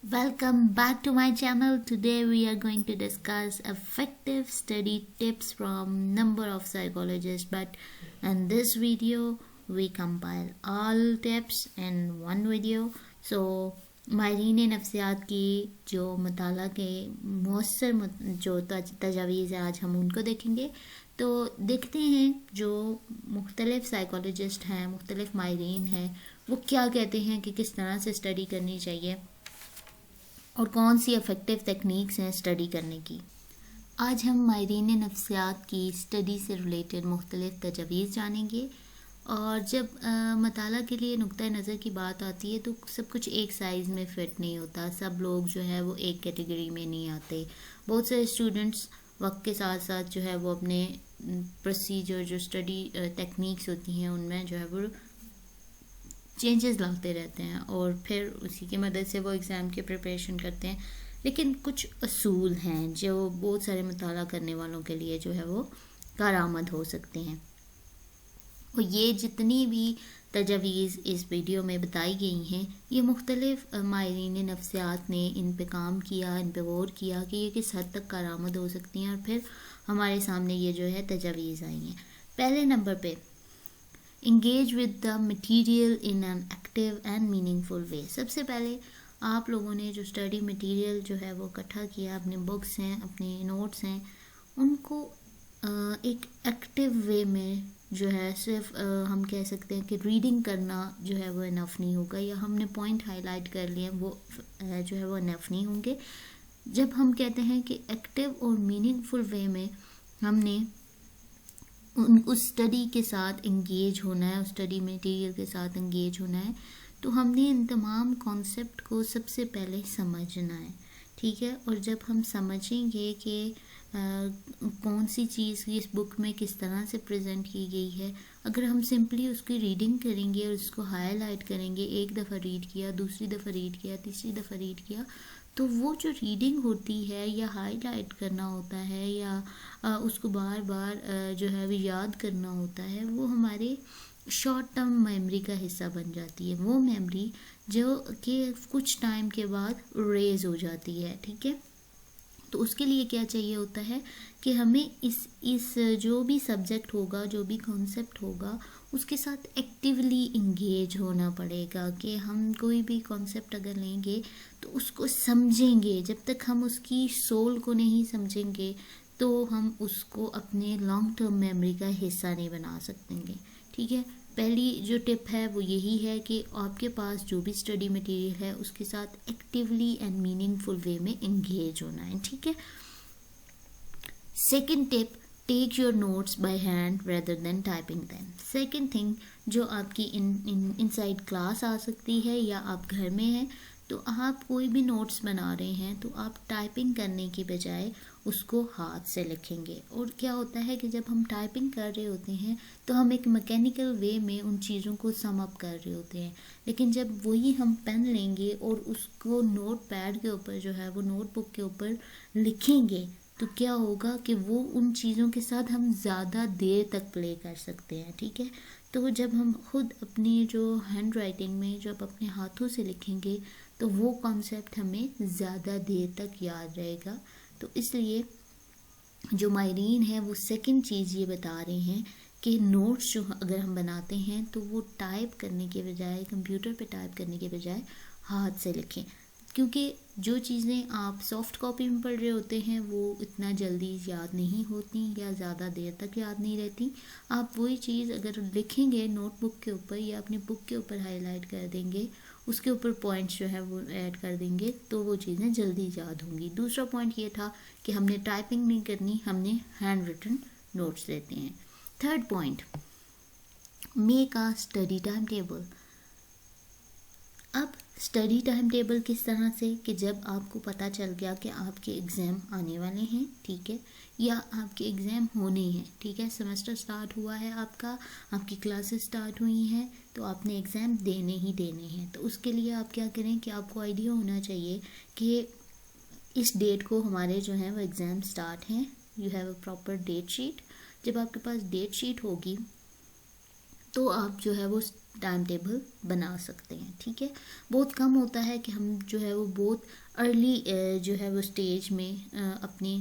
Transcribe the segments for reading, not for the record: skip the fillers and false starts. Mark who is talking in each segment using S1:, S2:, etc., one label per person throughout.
S1: Welcome back to my channel. Today we are going to discuss effective study tips from number of psychologists, but in this video we compile all tips in one video. So मायरीन नफ्सियात की जो मताला के मौसर जो तजावीज़ हैं आज हम उनको देखेंगे। तो देखते हैं जो मुख्तलिफ साइकोलॉजिस्ट हैं, मुख्तलिफ मायरीन हैं, वो क्या कहते हैं कि किस तरह से स्टडी करनी चाहिए और कौन सी इफ़ेक्टिव टेक्निक्स हैं स्टडी करने की। आज हम मायरीन नफ्सियात की स्टडी से रिलेटेड मुख्तलिफ तजावीज़ जानेंगे। और जब मताला के लिए नुक्ता नज़र की बात आती है तो सब कुछ एक साइज़ में फ़िट नहीं होता, सब लोग जो है वो एक कैटेगरी में नहीं आते। बहुत सारे स्टूडेंट्स वक्त के साथ साथ जो है वो अपने प्रोसीजर जो स्टडी टेक्निक्स होती हैं उनमें जो है वो चेंजेस लाते रहते हैं और फिर उसी की मदद से वो एग्ज़ाम की प्रिपरेशन करते हैं। लेकिन कुछ असूल हैं जो बहुत सारे मुताला करने वालों के लिए जो है वो कारआमद हो सकते हैं। और ये जितनी भी तजावीज़ इस वीडियो में बताई गई हैं ये मुख्तलिफ माहिरीन नफ्सियात ने इन पे काम किया, इन पे गौर किया कि ये किस हद तक कारआमद हो सकती हैं और फिर हमारे सामने ये जो है तजावीज़ आई हैं। पहले नंबर पे engage with the material in an active and meaningful वे। सबसे पहले आप लोगों ने जो स्टडी मटीरियल जो है वो इकट्ठा किया, अपने बुक्स हैं, अपने नोट्स हैं, उनको एक एक्टिव वे में जो है सिर्फ हम कह सकते हैं कि रीडिंग करना जो है वो इनफ नहीं होगा, या हमने पॉइंट हाईलाइट कर लिए वो जो है वो इनफ नहीं होंगे। जब हम कहते हैं कि एक्टिव और मीनिंगफुल वे में हमने उस स्टडी के साथ इंगेज होना है, उस स्टडी मटेरियल के साथ इंगेज होना है, तो हमने इन तमाम कॉन्सेप्ट को सबसे पहले समझना है, ठीक है। और जब हम समझेंगे कि कौन सी चीज़ इस बुक में किस तरह से प्रेजेंट की गई है, अगर हम सिंपली उसकी रीडिंग करेंगे और उसको हाईलाइट करेंगे, एक दफ़ा रीड किया, दूसरी दफ़ा रीड किया, तीसरी दफ़ा रीड किया, तो वो जो रीडिंग होती है या हाईलाइट करना होता है या उसको बार बार जो है वो याद करना होता है, वो हमारे शॉर्ट टर्म मेमोरी का हिस्सा बन जाती है। वो मेमोरी जो कि कुछ टाइम के बाद रेज हो जाती है, ठीक है। तो उसके लिए क्या चाहिए होता है कि हमें इस जो भी सब्जेक्ट होगा, जो भी कॉन्सेप्ट होगा, उसके साथ एक्टिवली इंगेज होना पड़ेगा। कि हम कोई भी कॉन्सेप्ट अगर लेंगे तो उसको समझेंगे, जब तक हम उसकी सोल को नहीं समझेंगे तो हम उसको अपने लॉन्ग टर्म मेमोरी का हिस्सा नहीं बना सकेंगे, ठीक है। पहली जो टिप है वो यही है कि आपके पास जो भी स्टडी मटेरियल है उसके साथ एक्टिवली एंड मीनिंगफुल वे में इंगेज होना है, ठीक है। Second tip, take your notes by hand rather than typing them. Second thing जो आपकी इनसाइड क्लास आ सकती है या आप घर में हैं तो आप कोई भी नोट्स बना रहे हैं तो आप टाइपिंग करने की बजाय उसको हाथ से लिखेंगे। और क्या होता है कि जब हम टाइपिंग कर रहे होते हैं तो हम एक मैकेनिकल वे में उन चीज़ों को सम अप कर रहे होते हैं, लेकिन जब वही हम पेन लेंगे और उसको नोट पैड के ऊपर जो है वो नोटबुक के ऊपर लिखेंगे तो क्या होगा कि वो उन चीज़ों के साथ हम ज़्यादा देर तक प्ले कर सकते हैं, ठीक है। तो जब हम खुद अपनी जो हैंड राइटिंग में जब अपने हाथों से लिखेंगे तो वो कॉन्सेप्ट हमें ज़्यादा देर तक याद रहेगा। तो इसलिए जो माहिरीन है वो सेकंड चीज़ ये बता रहे हैं कि नोट्स जो अगर हम बनाते हैं तो वो टाइप करने के बजाय, कंप्यूटर पे टाइप करने के बजाय हाथ से लिखें, क्योंकि जो चीज़ें आप सॉफ्ट कॉपी में पढ़ रहे होते हैं वो इतना जल्दी याद नहीं होती या ज़्यादा देर तक याद नहीं रहती। आप वही चीज़ अगर लिखेंगे नोटबुक के ऊपर या अपनी बुक के ऊपर हाईलाइट कर देंगे, उसके ऊपर पॉइंट्स जो है वो ऐड कर देंगे तो वो चीज़ें जल्दी याद होंगी। दूसरा पॉइंट ये था कि हमने टाइपिंग नहीं करनी, हमने हैंड रिटन नोट्स लेते हैं। Third point, make a study time table. अब स्टडी टाइम टेबल किस तरह से कि जब आपको पता चल गया कि आपके एग्ज़ाम आने वाले हैं, ठीक है, या आपके एग्ज़ाम होने हैं, ठीक है, सेमेस्टर स्टार्ट हुआ है आपका, आपकी क्लासेस स्टार्ट हुई हैं, तो आपने एग्ज़ाम देने ही देने हैं। तो उसके लिए आप क्या करें कि आपको आइडिया होना चाहिए कि इस डेट को हमारे जो है वो एग्ज़ाम स्टार्ट हैं। You have a proper date sheet. जब आपके पास डेट शीट होगी तो आप जो है वो टाइम टेबल बना सकते हैं। ठीक है, बहुत कम होता है कि हम जो है वो बहुत अर्ली जो है वो स्टेज में अपनी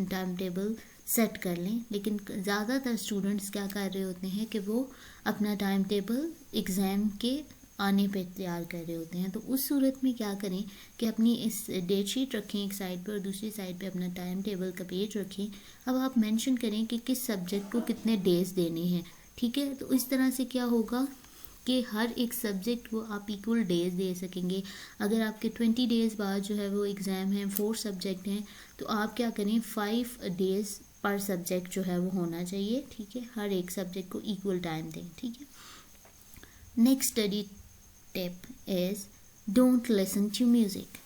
S1: टाइम टेबल सेट कर लें, लेकिन ज़्यादातर स्टूडेंट्स क्या कर रहे होते हैं कि वो अपना टाइम टेबल एग्ज़ाम के आने पे तैयार कर रहे होते हैं। तो उस सूरत में क्या करें कि अपनी इस डेट शीट रखें एक साइड पर और दूसरी साइड पे अपना टाइम टेबल का पेज रखें। अब आप मेंशन करें कि किस सब्जेक्ट को कितने डेज देने हैं। ठीक है, तो इस तरह से क्या होगा कि हर एक सब्जेक्ट को आप इक्वल डेज दे सकेंगे। अगर आपके 20 डेज़ बाद जो है वो एग्ज़ाम है, 4 सब्जेक्ट हैं, तो आप क्या करें 5 डेज़ पर सब्जेक्ट जो है वो होना चाहिए। ठीक है, हर एक सब्जेक्ट को इक्वल टाइम दें। ठीक है, next study tip is don't listen to music.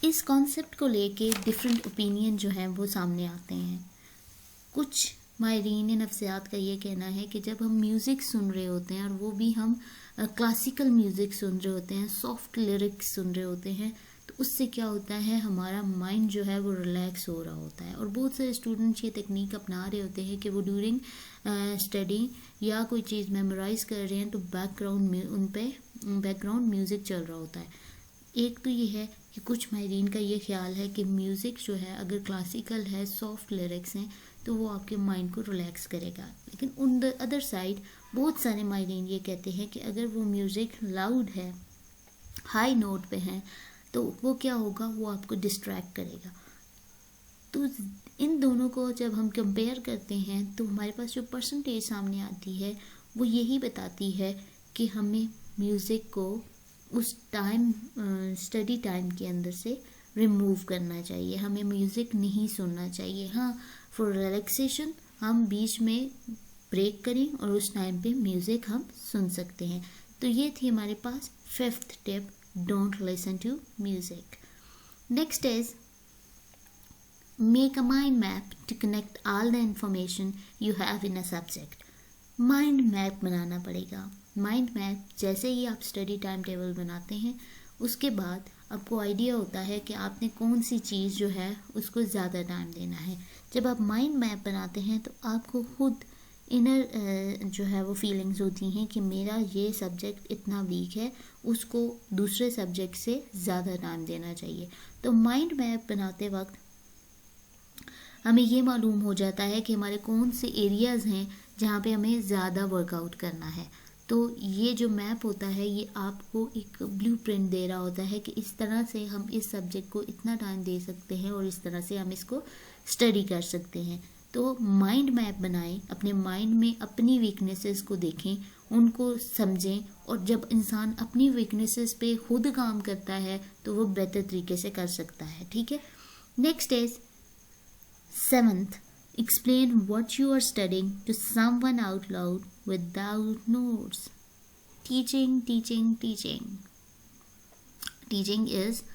S1: इस कॉन्सेप्ट को लेके डिफरेंट ओपिनियन जो हैं वो सामने आते हैं। कुछ माहिरीन नफ्सियात का ये कहना है कि जब हम म्यूज़िक सुन रहे होते हैं और वो भी हम क्लासिकल म्यूज़िक सुन रहे होते हैं, सॉफ्ट लिरिक्स सुन रहे होते हैं, तो उससे क्या होता है हमारा माइंड जो है वो रिलैक्स हो रहा होता है। और बहुत सारे स्टूडेंट्स ये टेक्निक अपना रहे होते हैं कि वो ड्यूरिंग स्टडी या कोई चीज़ मेमोराइज कर रहे हैं तो बैकग्राउंड में उन पे बैकग्राउंड म्यूज़िक चल रहा होता है। एक तो ये है कि कुछ माहिरीन का ये ख्याल है कि म्यूज़िक जो है अगर क्लासिकल है, सॉफ्ट लिरिक्स हैं, तो वो आपके माइंड को रिलैक्स करेगा। लेकिन ऑन द अदर साइड बहुत सारे माहिरीन ये कहते हैं कि अगर वो म्यूज़िक लाउड है, हाई नोट पे है, तो वो क्या होगा, वो आपको डिस्ट्रैक्ट करेगा। तो इन दोनों को जब हम कंपेयर करते हैं तो हमारे पास जो परसेंटेज सामने आती है वो यही बताती है कि हमें म्यूज़िक को उस टाइम स्टडी टाइम के अंदर से रिमूव करना चाहिए। हमें म्यूज़िक नहीं सुनना चाहिए। हाँ, फॉर रिलैक्सेशन हम बीच में ब्रेक करें और उस टाइम पे म्यूज़िक हम सुन सकते हैं। तो ये थी हमारे पास 5th tip, don't listen to music. Next is make a mind map to connect all the information you have in a subject. Mind map बनाना पड़ेगा। माइंड मैप जैसे ही आप स्टडी टाइम टेबल बनाते हैं उसके बाद आपको आइडिया होता है कि आपने कौन सी चीज़ जो है उसको ज़्यादा टाइम देना है। जब आप माइंड मैप बनाते हैं तो आपको खुद इनर जो है वो फीलिंग्स होती हैं कि मेरा ये सब्जेक्ट इतना वीक है, उसको दूसरे सब्जेक्ट से ज़्यादा टाइम देना चाहिए। तो माइंड मैप बनाते वक्त हमें ये मालूम हो जाता है कि हमारे कौन से एरियाज़ हैं जहाँ पे हमें ज़्यादा वर्कआउट करना है। तो ये जो मैप होता है ये आपको एक ब्लूप्रिंट दे रहा होता है कि इस तरह से हम इस सब्जेक्ट को इतना टाइम दे सकते हैं और इस तरह से हम इसको स्टडी कर सकते हैं। तो माइंड मैप बनाएं, अपने माइंड में अपनी वीकनेसेस को देखें, उनको समझें, और जब इंसान अपनी वीकनेसेस पे खुद काम करता है तो वो बेहतर तरीके से कर सकता है। ठीक है, next is 7th, explain what you are studying to someone out loud without notes. Teaching, teaching, teaching. Teaching is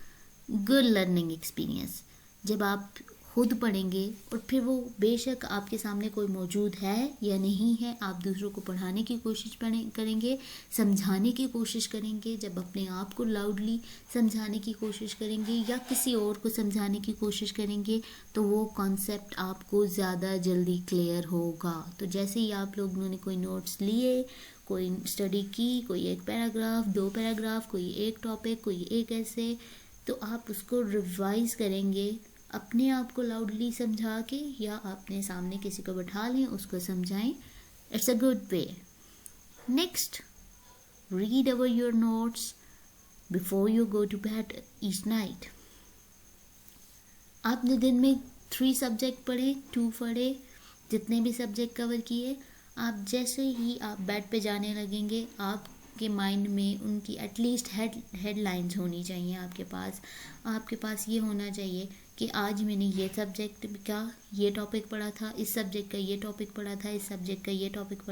S1: good learning experience. जब आप खुद पढ़ेंगे और फिर वो बेशक आपके सामने कोई मौजूद है या नहीं है, आप दूसरों को पढ़ाने की कोशिश करेंगे, समझाने की कोशिश करेंगे। जब अपने आप को लाउडली समझाने की कोशिश करेंगे या किसी और को समझाने की कोशिश करेंगे तो वो कॉन्सेप्ट आपको ज़्यादा जल्दी क्लियर होगा। तो जैसे ही आप लोगों ने कोई नोट्स लिए, कोई स्टडी की, कोई एक पैराग्राफ, 2 पैराग्राफ, कोई एक टॉपिक, कोई एक ऐसे, तो आप उसको रिवाइज करेंगे अपने आप को लाउडली समझा के, या अपने सामने किसी को बैठा लें उसको समझाएं। It's a good way. Next, read over your notes before you go to bed each night. आपने दिन में 3 सब्जेक्ट पढ़े, 2 पढ़े, जितने भी सब्जेक्ट कवर किए, आप जैसे ही आप बेड पे जाने लगेंगे आपके माइंड में उनकी एटलीस्ट हेडलाइंस होनी चाहिए। आपके पास ये होना चाहिए कि आज मैंने ये सब्जेक्ट का ये टॉपिक पढ़ा था, इस सब्जेक्ट का ये टॉपिक पढ़ा था, इस सब्जेक्ट का ये टॉपिक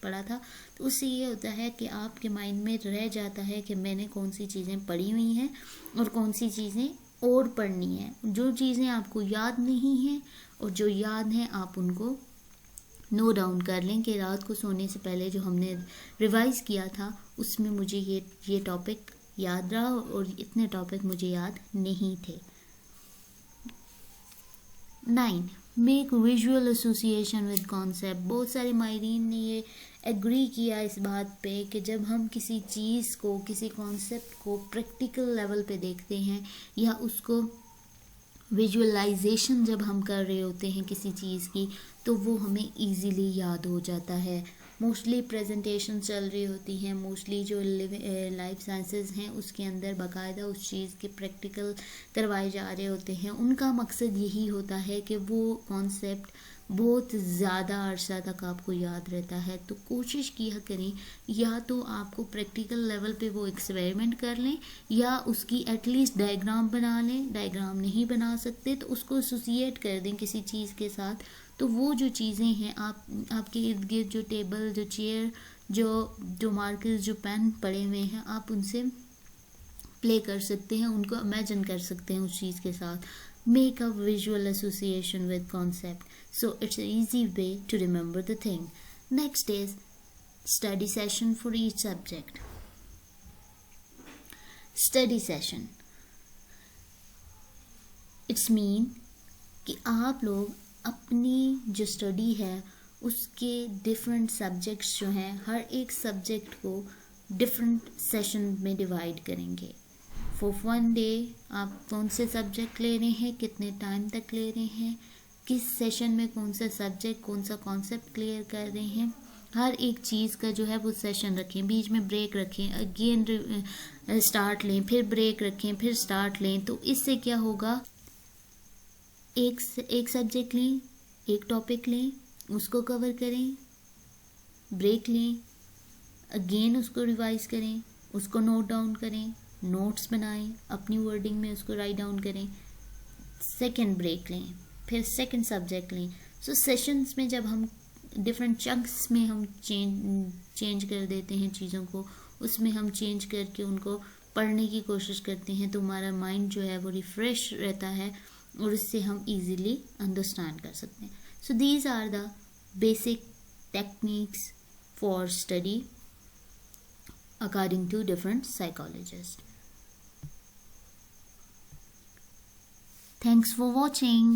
S1: पढ़ा था। तो उससे ये होता है कि आपके माइंड में रह जाता है कि मैंने कौन सी चीज़ें पढ़ी हुई हैं और कौन सी चीज़ें और पढ़नी है। जो चीज़ें आपको याद नहीं हैं और जो याद हैं आप उनको नोट डाउन कर लें कि रात को सोने से पहले जो हमने रिवाइज़ किया था उसमें मुझे ये टॉपिक याद रहा और इतने टॉपिक मुझे याद नहीं थे। 9, make visual association with concept. बहुत सारे माहिरीन ने ये एग्री किया इस बात पे कि जब हम किसी चीज़ को, किसी कॉन्सेप्ट को प्रैक्टिकल लेवल पे देखते हैं या उसको विजुअलाइजेशन जब हम कर रहे होते हैं किसी चीज़ की, तो वो हमें इजीली याद हो जाता है। मोस्टली प्रेजेंटेशन चल रही होती हैं, मोस्टली जो लाइफ साइंसेस हैं उसके अंदर बाकायदा उस चीज़ के प्रैक्टिकल करवाए जा रहे होते हैं। उनका मकसद यही होता है कि वो कॉन्सेप्ट बहुत ज़्यादा अरसा तक आपको याद रहता है। तो कोशिश किया करें या तो आपको प्रैक्टिकल लेवल पे वो एक्सपेरिमेंट कर लें या उसकी एटलीस्ट डायग्राम बना लें। डायग्राम नहीं बना सकते तो उसको एसोसिएट कर दें किसी चीज़ के साथ। तो वो जो चीज़ें हैं आपके इर्द गिर्द जो टेबल, जो चेयर, जो मार्कर्स, जो पेन पड़े हुए हैं, आप उनसे प्ले कर सकते हैं, उनको इमेजिन कर सकते हैं उस चीज़ के साथ। Make a visual association with concept, so it's an easy way to remember the thing. Next is study session for each subject. Study session, it's mean कि आप लोग अपनी जो स्टडी है उसके डिफरेंट सब्जेक्ट्स जो हैं, हर एक सब्जेक्ट को डिफरेंट सेशन में डिवाइड करेंगे। फॉर 1 डे आप कौन से सब्जेक्ट ले रहे हैं, कितने टाइम तक ले रहे हैं, किस सेशन में कौन सा सब्जेक्ट, कौन सा कॉन्सेप्ट क्लियर कर रहे हैं, हर एक चीज़ का जो है वो सेशन रखें। बीच में ब्रेक रखें, अगेन स्टार्ट लें, फिर ब्रेक रखें, फिर स्टार्ट लें। तो इससे क्या होगा, एक सब्जेक्ट लें, एक टॉपिक लें, उसको कवर करें, ब्रेक लें, अगेन उसको रिवाइज करें, उसको नोट डाउन करें, नोट्स बनाएं, अपनी वर्डिंग में उसको राइट डाउन करें, सेकंड ब्रेक लें, फिर सेकंड सब्जेक्ट लें। सो सेशंस में जब हम डिफरेंट चंक्स में हम चेंज कर देते हैं चीज़ों को, उसमें हम चेंज करके उनको पढ़ने की कोशिश करते हैं, तो हमारा माइंड जो है वो रिफ्रेश रहता है और इससे हम इजीली अंडरस्टैंड कर सकते हैं। So these are the basic techniques for study according to different psychologists. Thanks for watching.